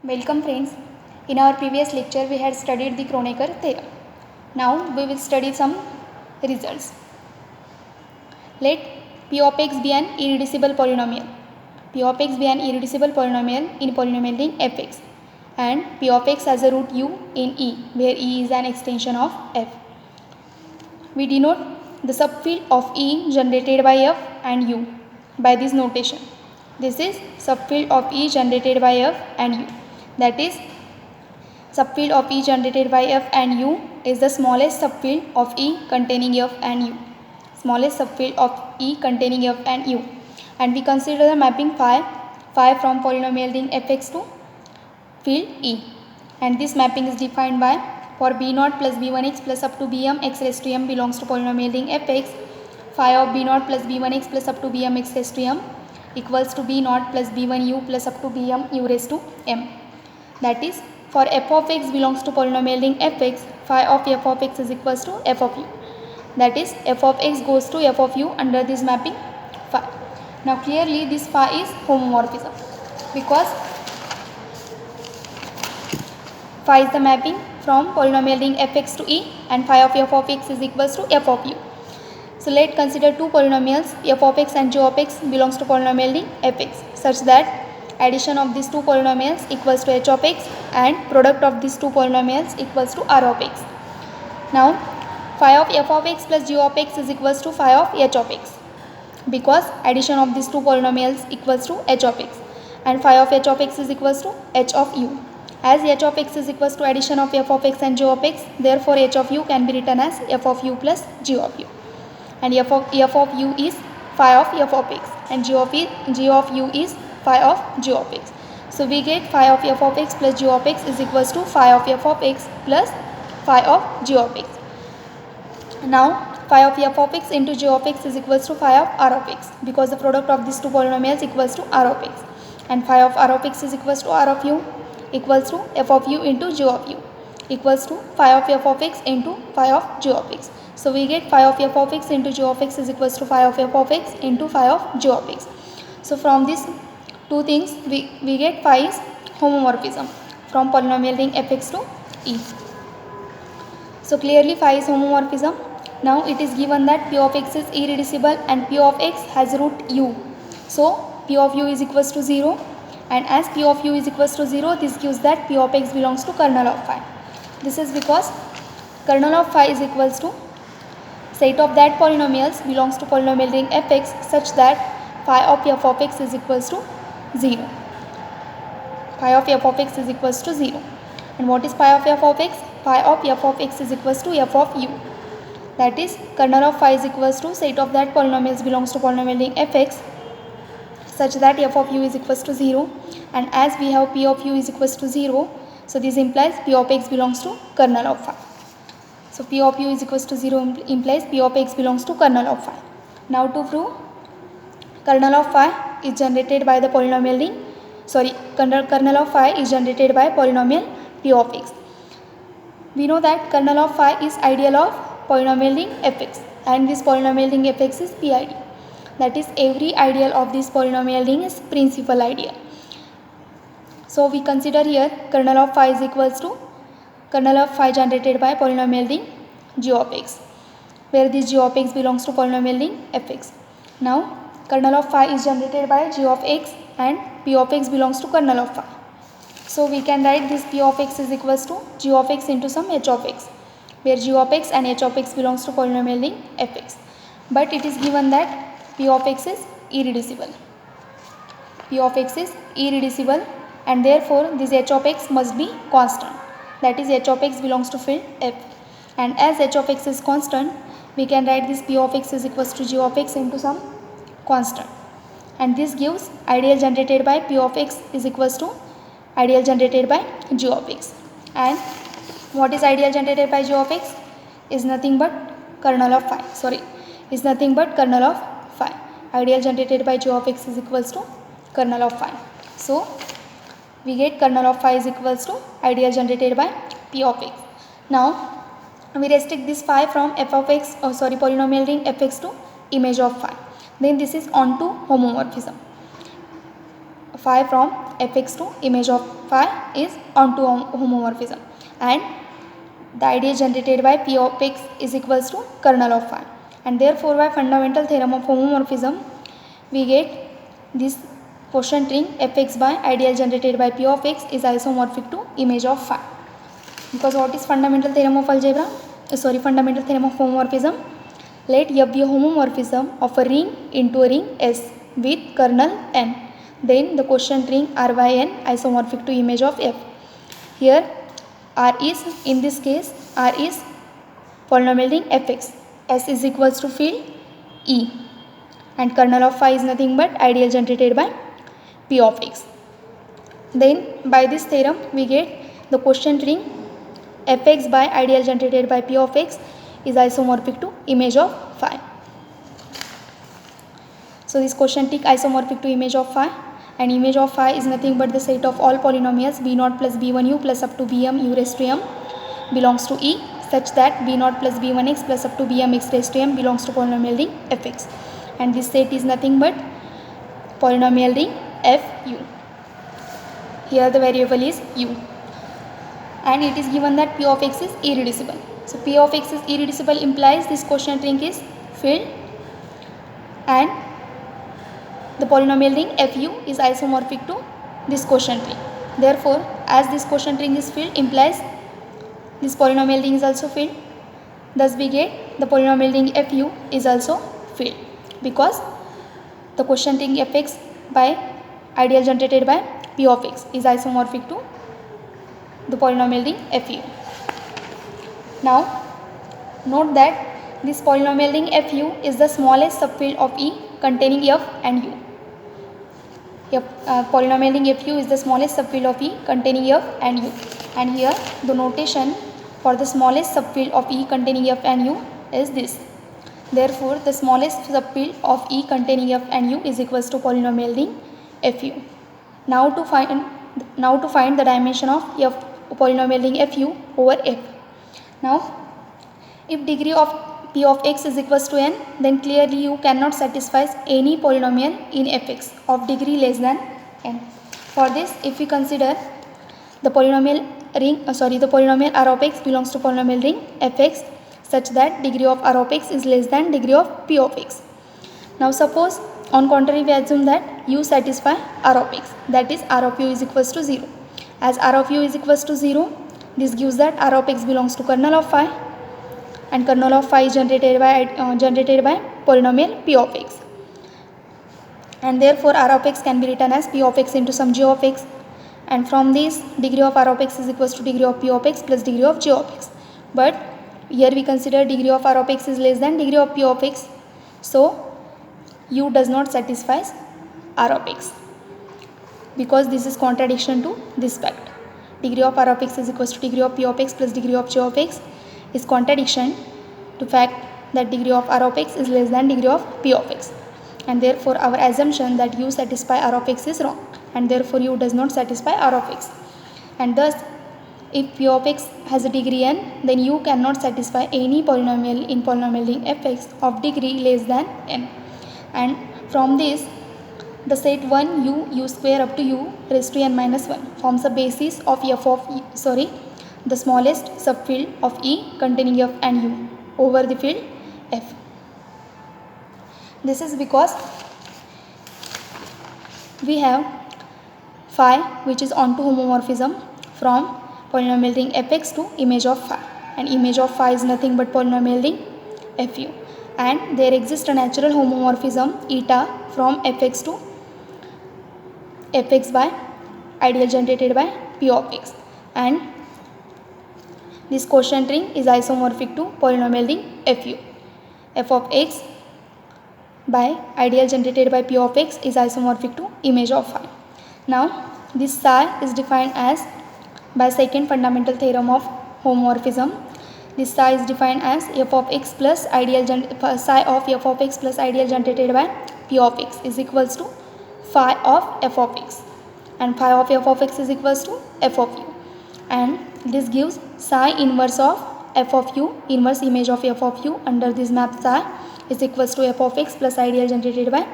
Welcome friends. In our previous lecture we had studied the Kronecker theorem. Now we will study some results. Let p of x be an irreducible polynomial. P of x be an irreducible polynomial in polynomial ring fx, and p of x has a root u in E, where E is an extension of f. We denote the subfield of E generated by f and u by this notation. This is subfield of E generated by f and u. That is, subfield of E generated by f and u is the smallest subfield of E containing f and u. Smallest subfield of E containing f and u. And we consider the mapping phi from polynomial ring fx to field E. And this mapping is defined by, for b0 plus b1x plus up to bm x raised to m belongs to polynomial ring fx, phi of b0 plus b1x plus up to bm x raised to m equals to b0 plus b1u plus up to bm u raised to m. That is, for f of x belongs to polynomial ring fx, phi of f of x is equals to f of u. That is, f of x goes to f of u under this mapping phi. Now clearly this phi is homomorphism, because phi is the mapping from polynomial ring fx to E, and phi of f of x is equals to f of u. So let's consider two polynomials f of x and g of x belongs to polynomial ring fx, such that addition of these two polynomials equals to h of x and product of these two polynomials equals to r of x. Now phi of f of x plus g of x is equals to phi of h of x, because addition of these two polynomials equals to h of x, and phi of h of x is equals to h of u. As h of x is equals to addition of f of x and g of x, therefore h of u can be written as f of u plus g of u, and f of u is phi of f of x, and g of u is phi of g of x. So we get phi of f of x plus g of x is equals to phi of f of x plus phi of g of x. Now phi of f of x into g of x is equals to phi of r of x, because the product of these two polynomials equals to r of x, and phi of r of x is equals to r of u equals to f of u into g of u equals to phi of f of x into phi of g of x. So we get phi of f of x into g of x is equals to phi of f of x into phi of g of x. So from these two things we get phi is homomorphism from polynomial ring fx to E. So clearly phi is homomorphism. Now it is given that p of x is irreducible and p of x has root u. So p of u is equals to 0, and as p of u is equals to 0, this gives that p of x belongs to kernel of phi. This is because kernel of phi is equals to set of that polynomials belongs to polynomial ring fx such that phi of f of x is equals to 0. Phi of f of x is equals to 0. And what is phi of f of x? Phi of f of x is equals to f of u. That is, kernel of phi is equals to set of that polynomials belongs to polynomial ring fx such that f of u is equals to 0, and as we have p of u is equals to 0, so this implies p of x belongs to kernel of phi. So p of u is equals to 0 implies p of x belongs to kernel of phi. Now to prove kernel of phi is generated by the polynomial ring, kernel of phi is generated by polynomial p of x. We know that kernel of phi is ideal of polynomial ring fx, and this polynomial ring fx is PID. That is, every ideal of this polynomial ring is principal ideal. So we consider here kernel of phi is equals to kernel of phi generated by polynomial ring g of x, where this g of x belongs to polynomial ring fx. Now kernel of phi is generated by g of x and p of x belongs to kernel of phi. So we can write this p of x is equals to g of x into some h of x, where g of x and h of x belongs to polynomial ring fx. But it is given that p of x is irreducible. P of x is irreducible, and therefore this h of x must be constant. That is, h of x belongs to field f, and as h of x is constant, we can write this p of x is equals to g of x into some constant, and this gives ideal generated by p of x is equals to ideal generated by g of x. And what is ideal generated by g of x? Is nothing but kernel of phi. Is nothing but kernel of phi. Ideal generated by g of x is equals to kernel of phi. So we get kernel of phi is equals to ideal generated by p of x. Now we restrict this phi from polynomial ring fx to image of phi. Then this is on to homomorphism. Phi from fx to image of phi is onto homomorphism, and the ideal generated by p of x is equals to kernel of phi, and therefore by fundamental theorem of homomorphism we get this quotient ring fx by ideal generated by p of x is isomorphic to image of phi. Because what is fundamental theorem of algebra? Fundamental theorem of homomorphism. Let F be a homomorphism of a ring into a ring S with kernel n. Then the quotient ring R by n isomorphic to image of F. Here R is, in this case, R is polynomial ring fx. S is equals to field E, and kernel of phi is nothing but ideal generated by p of x. Then by this theorem we get the quotient ring fx by ideal generated by p of x is isomorphic to image of phi. So this quotient ring isomorphic to image of phi, and image of phi is nothing but the set of all polynomials b0 plus b1u plus up to bm u raised to m belongs to E, such that b0 plus b1x plus up to bm x raised to m belongs to polynomial ring fx, and this set is nothing but polynomial ring fu. Here the variable is u, and it is given that p of x is irreducible. So p of x is irreducible implies this quotient ring is filled, and the polynomial ring fu is isomorphic to this quotient ring. Therefore, as this quotient ring is filled implies this polynomial ring is also filled. Thus we get the polynomial ring fu is also filled, because the quotient ring fx by ideal generated by p of x is isomorphic to the polynomial ring fu. Now note that this polynomial ring fu is the smallest subfield of E containing f and u. Polynomial ring fu is the smallest subfield of E containing f and u, and here the notation for the smallest subfield of E containing f and u is this. Therefore the smallest subfield of E containing f and u is equals to polynomial ring fu. Now to find the dimension of f polynomial ring fu over f. Now if degree of p of x is equals to n, then clearly you cannot satisfy any polynomial in fx of degree less than n. For this, if we consider the polynomial r of x belongs to polynomial ring fx such that degree of r of x is less than degree of p of x. Now suppose on contrary we assume that u satisfy r of x, that is r of u is equals to 0. As r of u is equals to 0, this gives that r of x belongs to kernel of phi, and kernel of phi is generated by polynomial p of x, and therefore r of x can be written as p of x into some g of x, and from this degree of r of x is equals to degree of p of x plus degree of g of x. But here we consider degree of r of x is less than degree of p of x, so u does not satisfy r of x, because this is contradiction to this fact. Degree of r of x is equals to degree of p of x plus degree of g of x is contradiction to fact that degree of r of x is less than degree of p of x, and therefore our assumption that u satisfy r of x is wrong, and therefore u does not satisfy r of x, and thus if p of x has a degree n, then u cannot satisfy any polynomial in polynomial ring fx of degree less than n, and from this the set 1 u square up to u raised to n minus 1 forms the basis of the smallest subfield of E containing f and u over the field f. This is because we have phi which is onto homomorphism from polynomial ring fx to image of phi, and image of phi is nothing but polynomial ring fu, and there exists a natural homomorphism eta from fx to fx by ideal generated by p of x, and this quotient ring is isomorphic to polynomial ring fu. F of x by ideal generated by p of x is isomorphic to image of phi. Now this psi is defined as, by second fundamental theorem of homomorphism, this psi is defined as f of x plus psi of f of x plus ideal generated by p of x is equals to phi of f of x, and phi of f of x is equals to f of u, and this gives psi inverse of f of u, inverse image of f of u under this map psi is equals to f of x plus ideal generated by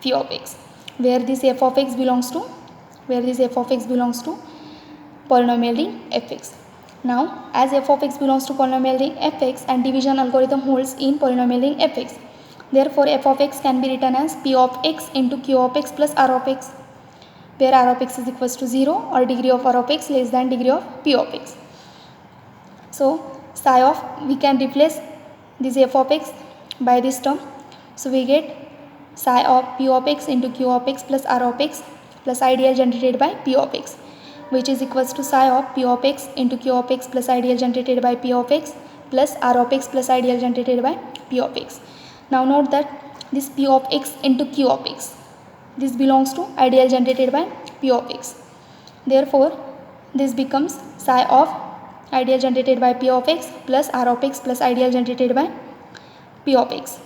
p of x, where this f of x belongs to where this f of x belongs to polynomial ring fx. Now as f of x belongs to polynomial ring fx and division algorithm holds in polynomial ring fx, therefore f of x can be written as p of x into q of x plus r of x, where r of x is equals to 0 or degree of r of x less than degree of p of x. So psi of, we can replace this f of x by this term. So we get psi of p of x into q of x plus r of x plus ideal generated by p of x, which is equals to psi of p of x into q of x plus ideal generated by p of x plus r of x plus ideal generated by p of x. Now note that this p of x into q of x, this belongs to ideal generated by p of x. Therefore this becomes psi of ideal generated by p of x plus r of x plus ideal generated by p of x,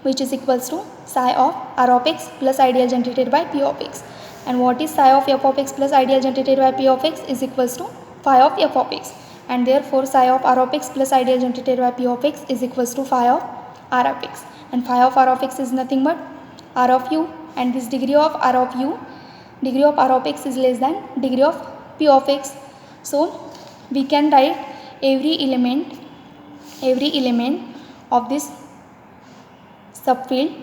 which is equals to psi of r of x plus ideal generated by p of x. And what is psi of f of x plus ideal generated by p of x is equals to phi of f of x, and therefore psi of r of x plus ideal generated by p of x is equals to phi of r of x, and phi of r of x is nothing but r of u, and this degree of r of u, degree of r of x is less than degree of p of x. So we can write every element of this subfield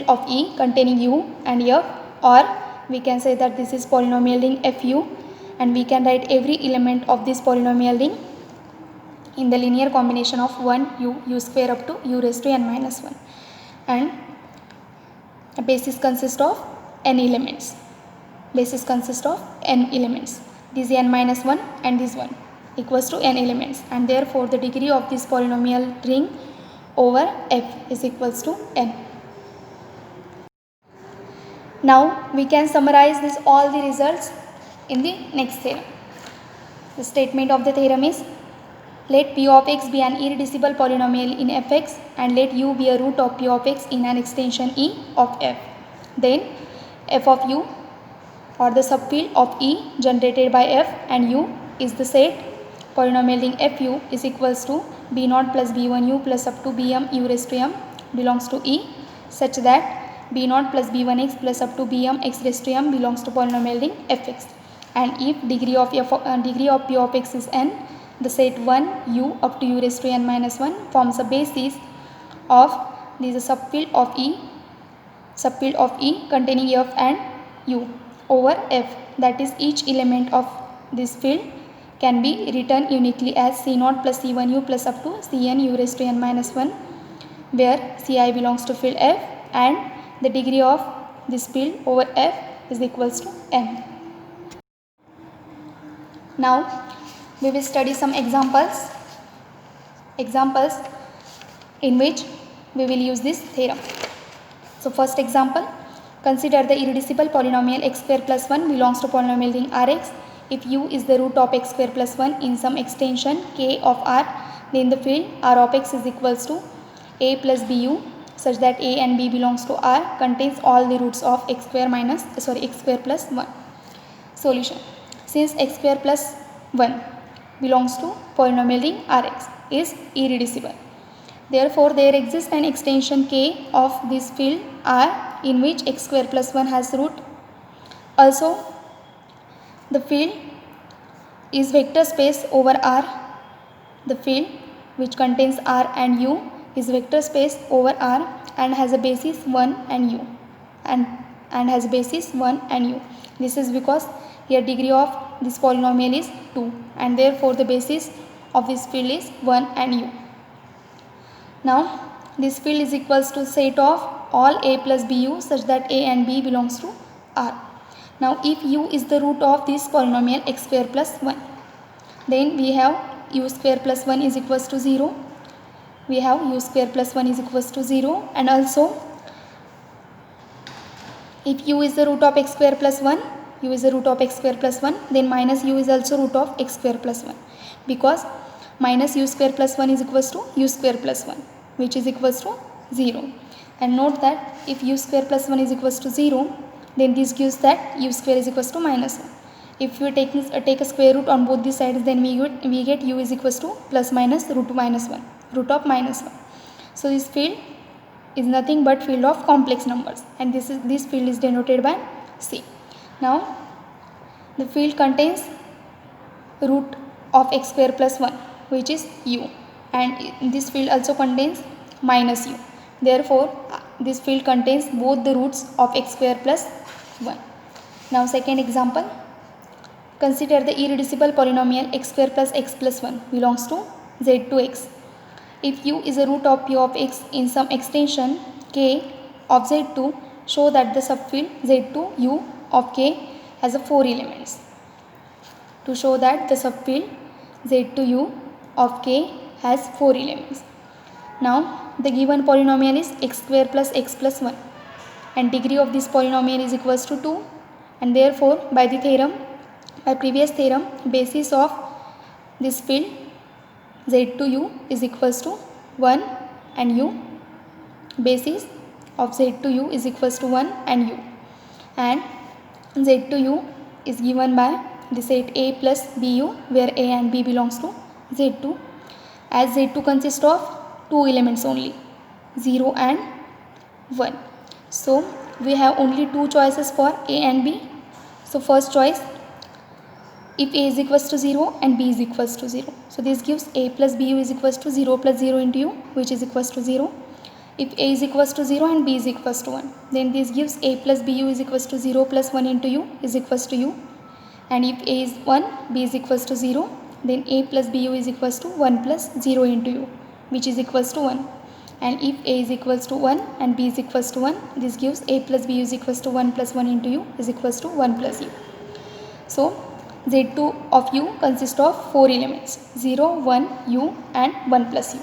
of E containing u and f, or we can say that this is polynomial ring fu, and we can write every element of this polynomial ring in the linear combination of 1 u square up to u raised to n minus 1, and a basis consists of n elements. Basis consists of n elements. This n minus 1 and this 1 equals to n elements, and therefore the degree of this polynomial ring over f is equals to n. Now we can summarize this all the results in the next theorem. The statement of the theorem is: let p of x be an irreducible polynomial in fx and let u be a root of p of x in an extension E of f. Then f of u, or the subfield of E generated by f and u, is the set polynomial ring fu is equals to b0 plus b1u plus up to bm u raised to m belongs to E, such that b0 plus b1x plus up to bm x raised to m belongs to polynomial ring fx. And if degree of p of x is n, the set 1 u up to u raised to n minus 1 forms a basis of this subfield of E containing f and u over f, that is each element of this field can be written uniquely as c0 plus c1u plus up to cn u raised to n minus 1, where ci belongs to field f and the degree of this field over f is equals to n. Now we will study some examples in which we will use this theorem. So first example, consider the irreducible polynomial x square plus 1 belongs to polynomial ring Rx if u is the root of x square plus 1 in some extension k of R, then the field R of x is equals to a plus bu, such that a and b belongs to R contains all the roots of x square plus 1. Solution: since x square plus 1 belongs to polynomial ring Rx is irreducible, therefore there exists an extension k of this field R in which x square plus 1 has root. Also the field is vector space over R. The field which contains R and u is vector space over R and has a basis 1 and u and has a basis 1 and u. This is because here degree of this polynomial is 2, and therefore the basis of this field is 1 and u. Now this field is equals to set of all a plus bu such that a and b belongs to R. Now if u is the root of this polynomial x square plus 1, then we have u square plus 1 is equals to 0. We have u square plus 1 is equals to 0, and also if u is the root of x square plus 1, then minus u is also root of x square plus 1, because minus u square plus 1 is equals to u square plus 1, which is equals to 0. And note that if u square plus 1 is equals to 0, then this gives that u square is equals to minus 1. If we take a square root on both the sides, then we get u is equals to plus minus root of minus 1. So this field is nothing but field of complex numbers, and this field is denoted by C. Now the field contains root of x square plus 1, which is u, and this field also contains minus u. Therefore this field contains both the roots of x square plus 1. Now second example, consider the irreducible polynomial x square plus 1 belongs to z2x. If u is a root of p of x in some extension k of z2, show that the subfield z2u of k has 4 elements. To show that the subfield z2u of k has 4 elements. Now the given polynomial is x square plus x plus 1, and degree of this polynomial is equals to 2, and therefore by previous theorem, basis of this field z2u is equals to 1 and u, basis of z2u is equals to 1 and u, and z2u is given by the set A plus bu, where A and B belongs to z2, as z2 consists of 2 elements only, 0 and 1. So we have only 2 choices for A and B. So first choice, if A is equals to 0 and B is equals to 0. So this gives A plus BU is equals to 0 plus 0 into U, which is equals to 0. If A is equals to 0 and B is equals to 1, then this gives A plus BU is equals to 0 plus 1 into U is equals to U. And if A is 1, B is equals to 0, then A plus BU is equals to 1 plus 0 into U, which is equals to 1. And if A is equals to 1 and B is equals to 1, this gives A plus BU is equals to 1 plus 1 into U is equals to 1 plus U. So Z2 of U consists of 4 elements, 0, 1, U and 1 plus U.